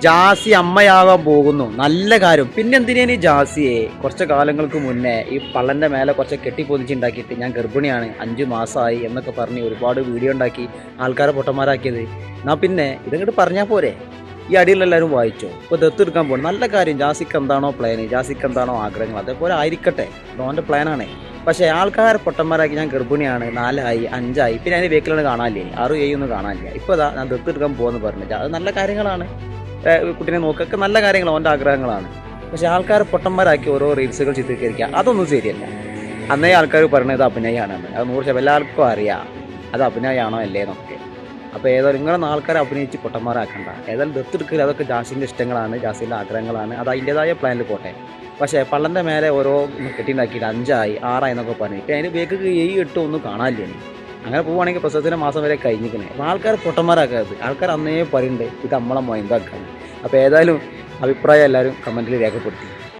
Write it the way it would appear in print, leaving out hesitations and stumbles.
ജാസി അമ്മയാകാൻ പോകുന്നു. നല്ല കാര്യം. പിന്നെ എന്തിനേന് ജാസിയെ കുറച്ച് കാലങ്ങൾക്ക് മുന്നേ ഈ പള്ളൻ്റെ മേലെ കുറച്ച് കെട്ടിപ്പൊതിച്ചുണ്ടാക്കിയിട്ട് ഞാൻ ഗർഭിണിയാണ് 5 മാസമായി എന്നൊക്കെ പറഞ്ഞ് ഒരുപാട് വീഡിയോ ഉണ്ടാക്കി ആൾക്കാരെ പൊട്ടന്മാരാക്കിയത്. എന്നാൽ പിന്നെ ഇതങ്ങോട്ട് പറഞ്ഞാൽ പോരെ? ഈ അടിയിലെല്ലാവരും വായിച്ചോ. ഇപ്പോൾ ദത്തെടുക്കാൻ പോകണം. നല്ല കാര്യം. ജാസിക്ക് എന്താണോ പ്ലാന്, ജാസിക്ക് എന്താണോ ആഗ്രഹങ്ങൾ, അതേപോലെ ആയിരിക്കട്ടെ. ഓൻ്റെ പ്ലാനാണ്. പക്ഷേ ആൾക്കാരെ പൊട്ടന്മാരാക്കി ഞാൻ ഗർഭിണിയാണ് 4 ആയി 5 ആയി, പിന്നെ അതിന് വേക്കിലാണ് കാണാനില്ലേ, 6 7 ഒന്നും കാണാനില്ല. ഇപ്പോൾ ഇതാ ഞാൻ ദത്തെടുക്കാൻ പോകുമെന്ന് പറഞ്ഞു. അത് നല്ല കാര്യങ്ങളാണ്. കുട്ടീനെ നോക്കൊക്കെ നല്ല കാര്യങ്ങൾ, അവൻ്റെ ആഗ്രഹങ്ങളാണ്. പക്ഷേ ആൾക്കാരെ പൊട്ടന്മാരാക്കി ഓരോ റീൽസുകൾ ചിത്രീകരിക്കുക, അതൊന്നും ശരിയല്ല. അന്നേ ആൾക്കാർ പറയുന്നത് അഭിനയമാണെന്ന്. അത് 100% എല്ലാവർക്കും അറിയാം അത് അഭിനയമാണോ അല്ലേ എന്നൊക്കെ. അപ്പോൾ ഏതായാലും നിങ്ങളൊന്നും ആൾക്കാരെ അഭിനയിച്ച് പൊട്ടന്മാരാക്കണ്ട. ഏതായാലും ദത്തെടുക്കൽ അതൊക്കെ ജാസിൻ്റെ ഇഷ്ടങ്ങളാണ്, ജാസിൻ്റെ ആഗ്രഹങ്ങളാണ്. അത് അതിൻ്റേതായ പ്ലാനിൽ പോട്ടെ. പക്ഷേ പള്ളൻ്റെ മേലെ ഓരോ കെട്ടിണ്ടാക്കിയിട്ട് 5 ആയി 6 ആയി എന്നൊക്കെ പറഞ്ഞു. ഇപ്പം അതിന് വേക്ക് 7 8 ഒന്നും കാണാനില്ല. ഇനി അങ്ങനെ പോവുകയാണെങ്കിൽ പ്രസവത്തിൻ്റെ മാസം വരെ കഴിഞ്ഞിരിക്കണേ. അപ്പോൾ ആൾക്കാർ പൊട്ടന്മാരാക്കരുത്. ആൾക്കാർ അന്നേ പറയുന്നുണ്ട് ഇത് നമ്മളെ മൊയന്താക്കാണ്. അപ്പോൾ ഏതായാലും അഭിപ്രായം എല്ലാവരും കമൻറ്റിൽ രേഖപ്പെടുത്തി.